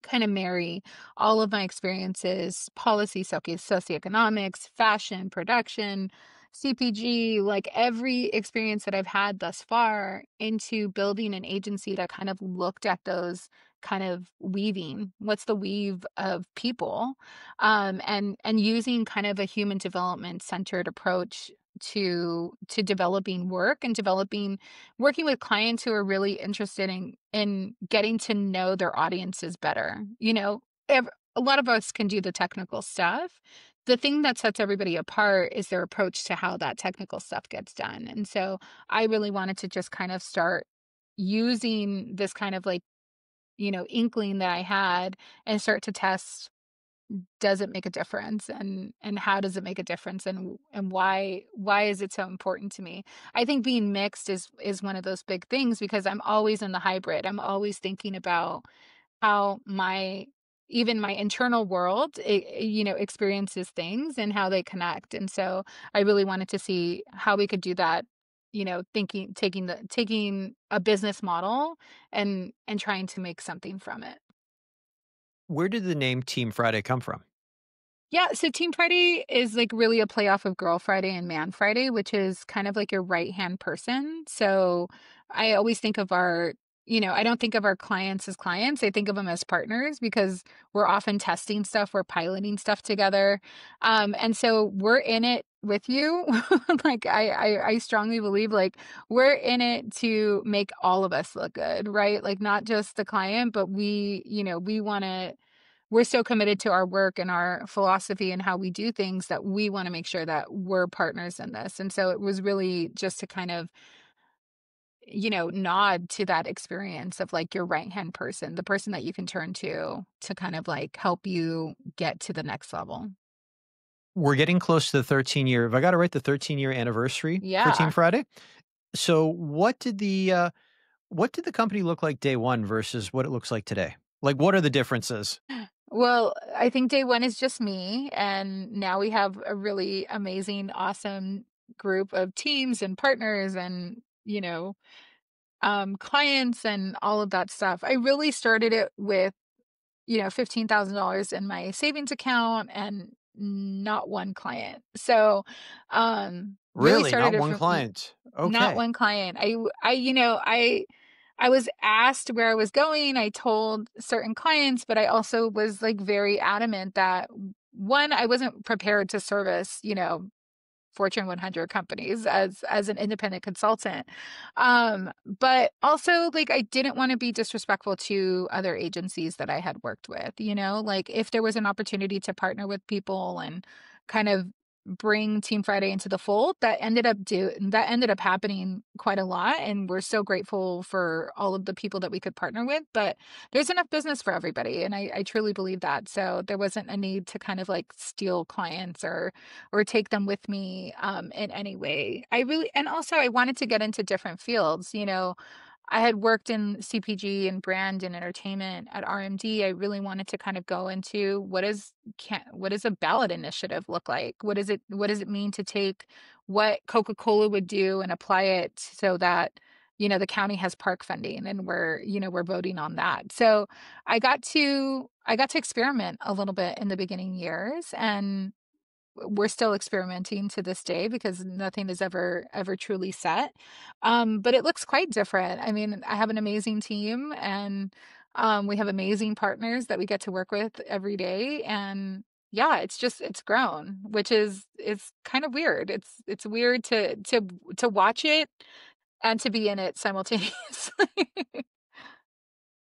[SPEAKER 2] kind of marry all of my experiences, policy, socioeconomics, fashion, production, CPG, like every experience that I've had thus far into building an agency that kind of looked at those kind of weaving what's the weave of people and using kind of a human development centered approach to developing work and developing working with clients who are really interested in getting to know their audiences better. A lot of us can do the technical stuff. The thing that sets everybody apart is their approach to how that technical stuff gets done. And so I really wanted to just kind of start using this kind of like, inkling that I had and start to test, does it make a difference and how does it make a difference and why is it so important to me. I think being mixed is one of those big things because I'm always in the hybrid. I'm always thinking about how my even my internal world experiences things and how they connect. And so I really wanted to see how we could do that, thinking taking a business model and trying to make something from it.
[SPEAKER 1] Where did the name Team Friday come from?
[SPEAKER 2] Yeah, so Team Friday is like really a playoff of Girl Friday and Man Friday, which is kind of like your right hand person. So I always think of our I don't think of our clients as clients. I think of them as partners because we're often testing stuff, we're piloting stuff together. And so we're in it with you. Like I strongly believe like we're in it to make all of us look good, right? Like not just the client, but we want to we're so committed to our work and our philosophy and how we do things that we want to make sure that we're partners in this. And so it was really just to kind of nod to that experience of like your right hand person, the person that you can turn to kind of like help you get to the next level.
[SPEAKER 1] We're getting close to the 13-year, if I got it right, the 13-year anniversary for Team
[SPEAKER 2] Yeah.
[SPEAKER 1] Friday. So what did the company look like day 1 versus what it looks like today? Like, what are the differences?
[SPEAKER 2] Well, I think day one is just me. And now we have a really amazing, awesome group of teams and partners and, clients and all of that stuff. I really started it with $15,000 in my savings account and not one client. So, really
[SPEAKER 1] Really?
[SPEAKER 2] started
[SPEAKER 1] Not
[SPEAKER 2] it
[SPEAKER 1] one
[SPEAKER 2] from
[SPEAKER 1] client.
[SPEAKER 2] not
[SPEAKER 1] Okay.
[SPEAKER 2] one client. I was asked where I was going. I told certain clients, but I also was like very adamant that one, I wasn't prepared to service, Fortune 100 companies as an independent consultant. But also like I didn't want to be disrespectful to other agencies that I had worked with, like if there was an opportunity to partner with people and kind of bring Team Friday into the fold, that ended up happening quite a lot. And we're so grateful for all of the people that we could partner with. But there's enough business for everybody. And I truly believe that. So there wasn't a need to kind of like steal clients or take them with me in any way. And also I wanted to get into different fields. I had worked in CPG and brand and entertainment at RMD. I really wanted to kind of go into what does a ballot initiative look like? What does it mean to take what Coca-Cola would do and apply it so that the county has park funding and we're voting on that. So I got to experiment a little bit in the beginning years and we're still experimenting to this day because nothing is ever truly set. But it looks quite different. I mean, I have an amazing team and we have amazing partners that we get to work with every day. And yeah, it's grown, which is kind of weird. It's weird to watch it and to be in it simultaneously.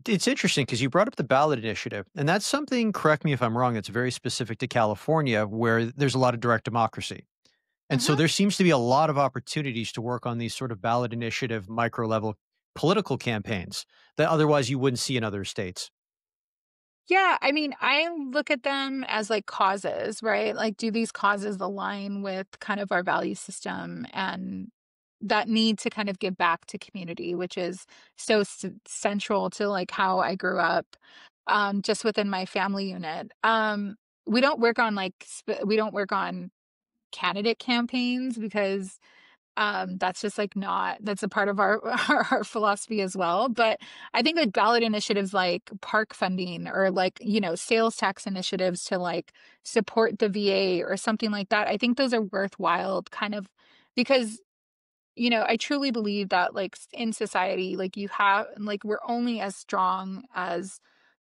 [SPEAKER 1] It's interesting because you brought up the ballot initiative, and that's something, correct me if I'm wrong, that's very specific to California where there's a lot of direct democracy. And so
[SPEAKER 2] Mhm.
[SPEAKER 1] there seems to be a lot of opportunities to work on these sort of ballot initiative, micro level political campaigns that otherwise you wouldn't see in other states.
[SPEAKER 2] Yeah, I mean, I look at them as like causes, right? Like, do these causes align with kind of our value system and that need to kind of give back to community, which is so central to like how I grew up, just within my family unit. We don't work on we don't work on candidate campaigns because that's just like not that's a part of our our philosophy as well. But I think like ballot initiatives like park funding or like, sales tax initiatives to like support the VA or something like that. I think those are worthwhile kind of because I truly believe that like in society, like you have like we're only as strong as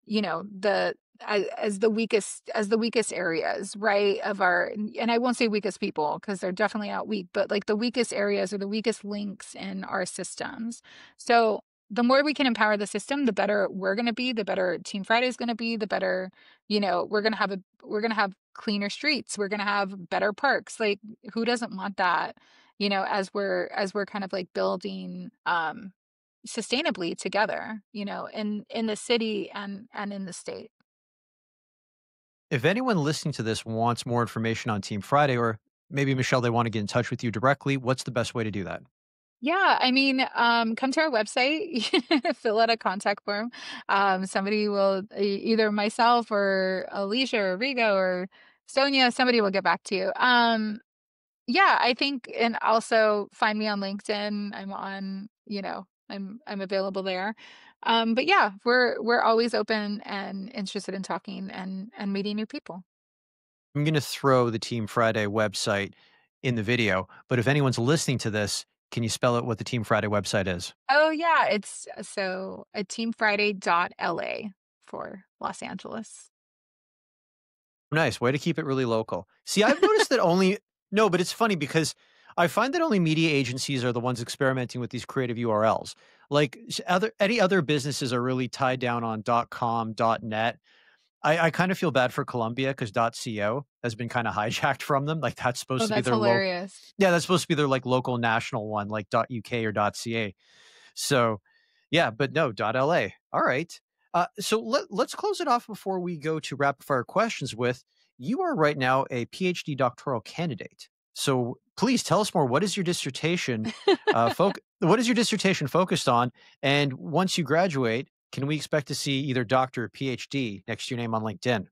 [SPEAKER 2] the as the weakest areas, right, of our and I won't say weakest people because they're definitely not weak, but like the weakest areas or the weakest links in our systems. So the more we can empower the system, the better we're going to be, the better Team Friday is going to be, the better, we're going to have cleaner streets, we're going to have better parks. Like who doesn't want that? As we're kind of like building sustainably together, in the city and in the state.
[SPEAKER 1] If anyone listening to this wants more information on Team Friday, or maybe Michelle, they want to get in touch with you directly, what's the best way to do that?
[SPEAKER 2] Yeah, I mean, come to our website, fill out a contact form. Somebody will either myself or Alicia or Rigo or Sonia, somebody will get back to you. Yeah, I think, and also find me on LinkedIn. I'm available there. But yeah, we're always open and interested in talking and meeting new people.
[SPEAKER 1] I'm going to throw the Team Friday website in the video, but if anyone's listening to this, Can you spell it what the Team Friday website is?
[SPEAKER 2] Oh yeah, it's so a teamfriday.la for Los Angeles.
[SPEAKER 1] Nice, way to keep it really local. See, I've noticed that only no, but it's funny because I find that only media agencies are the ones experimenting with these creative URLs. Like other any other businesses are really tied down on .com, .net. I kind of feel bad for Columbia because .co has been kind of hijacked from them. Like that's supposed
[SPEAKER 2] Oh,
[SPEAKER 1] to be
[SPEAKER 2] that's
[SPEAKER 1] their local.
[SPEAKER 2] hilarious.
[SPEAKER 1] Yeah, that's supposed to be their like local national one, like .uk or .ca. So, yeah, but no, .la. All right. So let's close it off before we go to rapid fire questions with you are right now a PhD doctoral candidate. So please tell us more. What is your dissertation focused on? And once you graduate, can we expect to see either doctor or PhD next to your name on LinkedIn?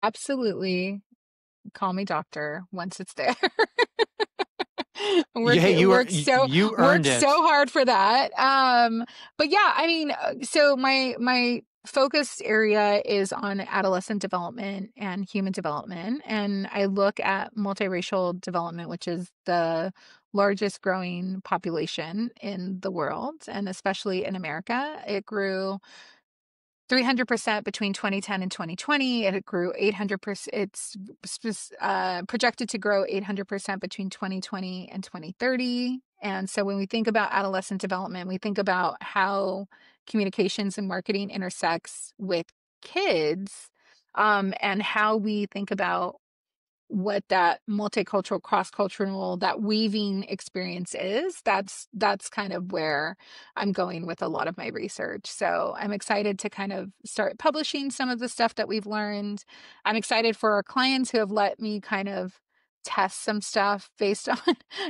[SPEAKER 2] Absolutely. Call me doctor once it's there.
[SPEAKER 1] Yeah, you are
[SPEAKER 2] Worked so
[SPEAKER 1] you earned
[SPEAKER 2] worked so
[SPEAKER 1] it.
[SPEAKER 2] hard for that. But yeah, I mean, so my focus area is on adolescent development and human development, and I look at multiracial development, which is the largest growing population in the world, and especially in America. It grew 300% between 2010 and 2020. It grew 800%. Projected to grow 800% between 2020 and 2030. And so when we think about adolescent development, we think about how communications and marketing intersects with kids, and how we think about what that multicultural, cross-cultural, that weaving experience is. That's kind of where I'm going with a lot of my research. So I'm excited to kind of start publishing some of the stuff that we've learned. I'm excited for our clients who have let me kind of test some stuff based on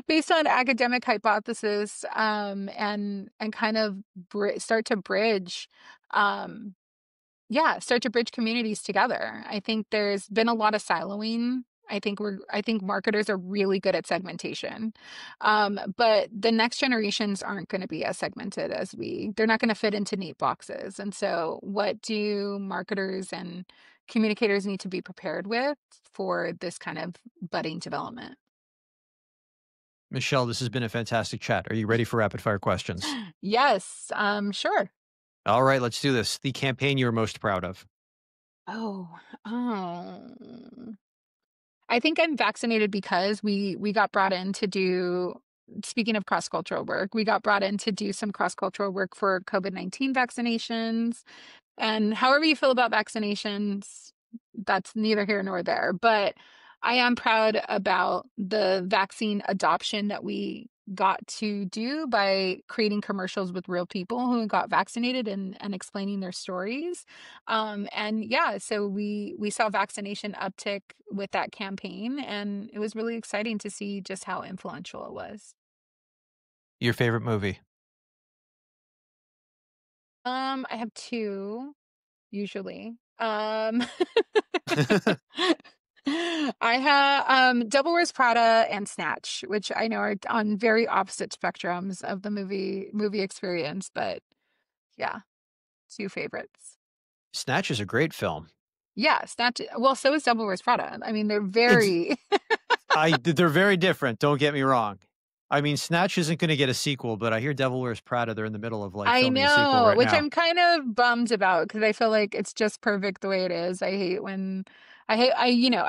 [SPEAKER 2] based on academic hypothesis, and kind of start to bridge, um, yeah, start to bridge communities together. I think there's been a lot of siloing. I think marketers are really good at segmentation. But the next generations aren't going to be as segmented as they're not going to fit into neat boxes. And so what do marketers and communicators need to be prepared with for this kind of budding development?
[SPEAKER 1] Michelle, this has been a fantastic chat. Are you ready for rapid fire questions?
[SPEAKER 2] Yes, sure.
[SPEAKER 1] All right, let's do this. The campaign you're most proud of.
[SPEAKER 2] Oh, I think I'm vaccinated because we got brought in to do, speaking of cross-cultural work, we got brought in to do some cross-cultural work for COVID-19 vaccinations. And however you feel about vaccinations, that's neither here nor there. But I am proud about the vaccine adoption that we got to do by creating commercials with real people who got vaccinated, and explaining their stories. And yeah, so we saw vaccination uptick with that campaign, and it was really exciting to see just how influential it was.
[SPEAKER 1] Your favorite movie.
[SPEAKER 2] I have two usually. I have Devil Wears Prada and Snatch, which I know are on very opposite spectrums of the movie experience, but yeah, two favorites.
[SPEAKER 1] Snatch is a great film.
[SPEAKER 2] Yeah, Snatch. Well, so is Devil Wears Prada. I mean, they're
[SPEAKER 1] It's
[SPEAKER 2] very.
[SPEAKER 1] they're very different, don't get me wrong. I mean, Snatch isn't gonna get a sequel, but I hear Devil Wears Prada, they're in the middle of, like,
[SPEAKER 2] I
[SPEAKER 1] filming a sequel
[SPEAKER 2] know,
[SPEAKER 1] right
[SPEAKER 2] which
[SPEAKER 1] now.
[SPEAKER 2] I'm kind of bummed about because I feel like it's just perfect the way it is. I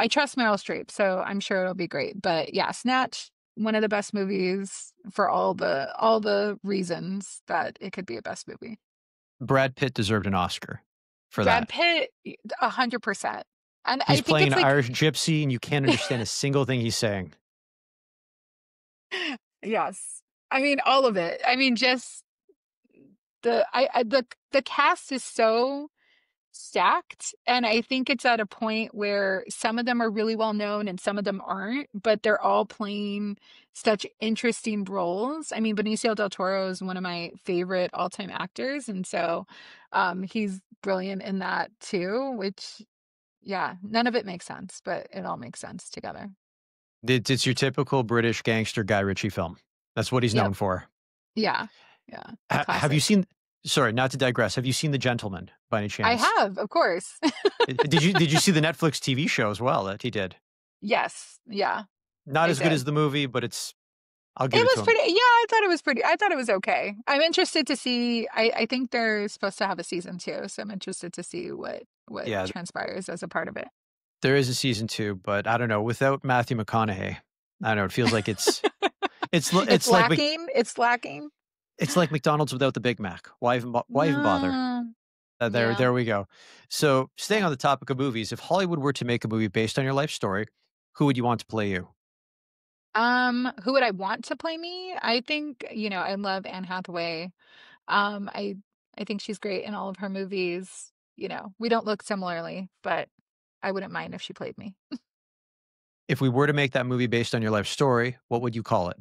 [SPEAKER 2] trust Meryl Streep, so I'm sure it'll be great. But yeah, Snatch, one of the best movies for all the reasons that it could be a best movie.
[SPEAKER 1] Brad Pitt deserved an Oscar for
[SPEAKER 2] Brad
[SPEAKER 1] that.
[SPEAKER 2] Pitt, 100%. And I
[SPEAKER 1] He's
[SPEAKER 2] think
[SPEAKER 1] playing
[SPEAKER 2] it's
[SPEAKER 1] an
[SPEAKER 2] like,
[SPEAKER 1] Irish gypsy, and you can't understand a single thing he's saying.
[SPEAKER 2] yes. I mean, all of it. I mean, just the cast is so stacked, and I think it's at a point where some of them are really well known and some of them aren't, but they're all playing such interesting roles. I mean, Benicio del Toro is one of my favorite all-time actors, and so he's brilliant in that too, which yeah, none of it makes sense, but it all makes sense together.
[SPEAKER 1] It's your typical British gangster Guy Ritchie film. That's what he's
[SPEAKER 2] Yep.
[SPEAKER 1] known for.
[SPEAKER 2] Yeah. Yeah.
[SPEAKER 1] Have you
[SPEAKER 2] Classic.
[SPEAKER 1] seen sorry, not to digress, have you seen The Gentleman by any
[SPEAKER 2] I
[SPEAKER 1] chance?
[SPEAKER 2] have, of course.
[SPEAKER 1] Did you see the Netflix TV show as well that he did?
[SPEAKER 2] Yes. Yeah,
[SPEAKER 1] Not
[SPEAKER 2] I
[SPEAKER 1] as good as
[SPEAKER 2] did.
[SPEAKER 1] the movie, but it's I'll
[SPEAKER 2] It
[SPEAKER 1] give it to
[SPEAKER 2] was
[SPEAKER 1] him.
[SPEAKER 2] pretty, yeah, I thought it was okay. I'm interested to see, I think they're supposed to have a season 2, so I'm interested to see what
[SPEAKER 1] Yeah,
[SPEAKER 2] transpires as a part of it.
[SPEAKER 1] there is a season 2, but I don't know, without Matthew McConaughey, I don't know, it feels like
[SPEAKER 2] It's
[SPEAKER 1] it's like
[SPEAKER 2] lacking, it's lacking.
[SPEAKER 1] it's like McDonald's without the Big Mac. Why even bother?
[SPEAKER 2] No.
[SPEAKER 1] There
[SPEAKER 2] Yeah,
[SPEAKER 1] there we go. So, staying
[SPEAKER 2] yeah.
[SPEAKER 1] on the topic of movies, if Hollywood were to make a movie based on your life story, who would you want to play you?
[SPEAKER 2] Who would I want to play me? I think, I love Anne Hathaway. Um, I I think she's great in all of her movies. We don't look similarly, but I wouldn't mind if she played me.
[SPEAKER 1] If we were to make that movie based on your life story, what would you call it?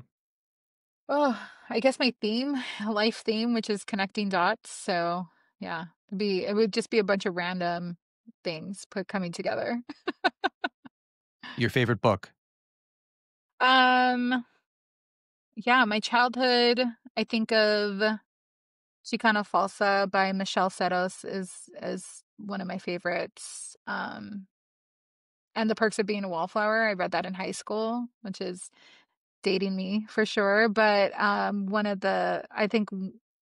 [SPEAKER 2] Oh, I guess my theme, life theme, which is connecting dots. So yeah, it would just be a bunch of random things put coming together.
[SPEAKER 1] Your favorite book?
[SPEAKER 2] Um, yeah, my childhood, I think of Chicana Falsa by Michelle Serros is one of my favorites. And The Perks of Being a Wallflower, I read that in high school, which is dating me for sure. But I think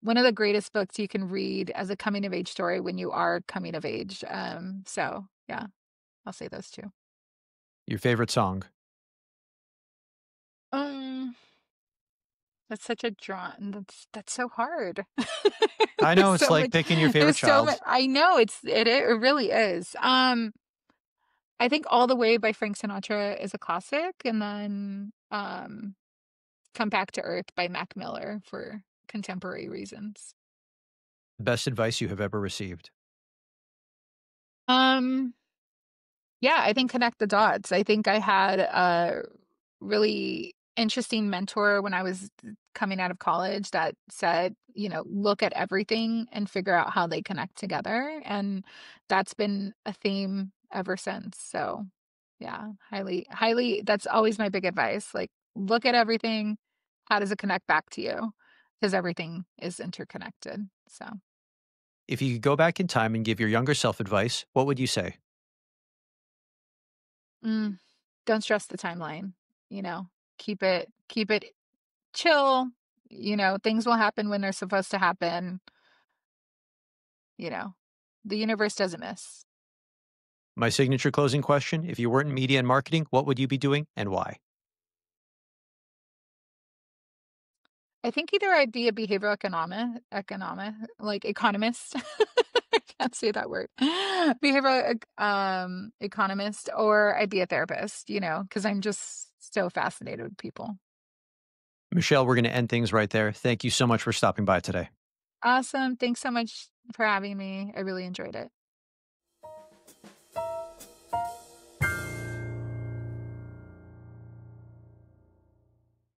[SPEAKER 2] one of the greatest books you can read as a coming of age story when you are coming of age. So yeah, I'll say those two.
[SPEAKER 1] Your favorite song?
[SPEAKER 2] Um, that's such a draw. That's so hard.
[SPEAKER 1] I
[SPEAKER 2] There's
[SPEAKER 1] know it's
[SPEAKER 2] so
[SPEAKER 1] like
[SPEAKER 2] much.
[SPEAKER 1] picking your favorite
[SPEAKER 2] There's so much.
[SPEAKER 1] child.
[SPEAKER 2] I know it really is. I think All the Way by Frank Sinatra is a classic, and then Come Back to Earth by Mac Miller for contemporary reasons.
[SPEAKER 1] Best advice you have ever received?
[SPEAKER 2] Um, yeah, I think connect the dots. I think I had a really interesting mentor when I was coming out of college that said, look at everything and figure out how they connect together. And that's been a theme ever since. So, yeah, highly, highly, that's always my big advice. Like, look at everything. How does it connect back to you? Because everything is interconnected. So,
[SPEAKER 1] If you could go back in time and give your younger self advice, what would you say?
[SPEAKER 2] mm, don't stress the timeline, keep it chill. Things will happen when they're supposed to happen. You know, the universe doesn't miss.
[SPEAKER 1] My signature closing question: if you weren't in media and marketing, what would you be doing and why?
[SPEAKER 2] I think either I'd be a behavioral like economist. I can't say that word. Behavioral economist, or I'd be a therapist, because I'm just so fascinated with people.
[SPEAKER 1] Michelle, we're going to end things right there. Thank you so much for stopping by today.
[SPEAKER 2] Awesome. Thanks so much for having me. I really enjoyed it.